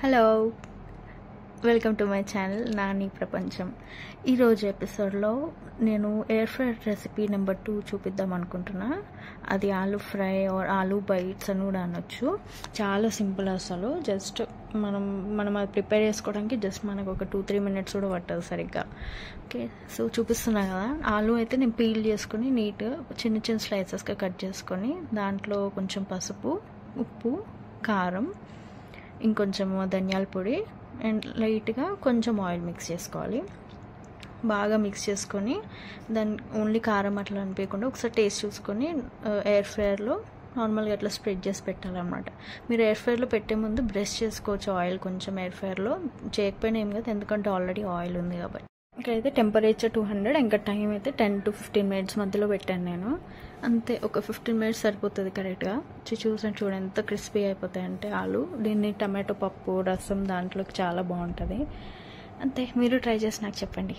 Hello, welcome to my channel Nani ప్రపంచం. ఈరోజు ఎపిసోడ్లో నేను ఎయిర్ ఫ్రైడ్ రెసిపీ నెంబర్ 2 చూపిద్దాం అనుకుంటున్నా. అది aloo fry or aloo bites అని కూడా అనొచ్చు. చాలా సింపుల్ అసలు. జస్ట్ మనం అది ప్రిపేర్ చేసుకోవడానికి జస్ట్ మనకు ఒక 2-3 మినిట్స్ కూడా పట్టదు సరిగ్గా. ఓకే, సో చూపిస్తున్నా కదా. ఆలూ అయితే నేను పీల్ చేసుకుని నీట్గా చిన్న చిన్న స్లైసెస్గా కట్ చేసుకొని దాంట్లో కొంచెం పసుపు, ఉప్పు, కారం, ఇంకొంచెం ధనియాల పొడి అండ్ లైట్గా కొంచెం ఆయిల్ మిక్స్ చేసుకోవాలి. బాగా మిక్స్ చేసుకొని దాన్ని ఓన్లీ కారం అట్లా అనిపించకుండా ఒకసారి టేస్ట్ చూసుకొని ఎయిర్ ఫ్రైయర్లో నార్మల్గా అట్లా స్ప్రెడ్ చేసి పెట్టాలన్నమాట. మీరు ఎయిర్ ఫ్రైయర్లో పెట్టే ముందు బ్రష్ చేసుకోవచ్చు ఆయిల్ కొంచెం. ఎయిర్ ఫ్రైయర్లో చేయకపోయినా ఏం కాదు, ఎందుకంటే ఆల్రెడీ ఆయిల్ ఉంది కాబట్టి. ఇక్కడైతే టెంపరేచర్ 200, ఇంకా టైం అయితే 10 to 15 మినిట్స్ మధ్యలో పెట్టాను నేను. అంతే, ఒక 15 మినిట్స్ సరిపోతుంది కరెక్ట్గా. చూడండి ఎంత క్రిస్పీ అయిపోతాయి అంటే ఆలు. దీన్ని టమాటో పప్పు, రసం దాంట్లోకి చాలా బాగుంటుంది. అంతే, మీరు ట్రై చేసి నాకు చెప్పండి.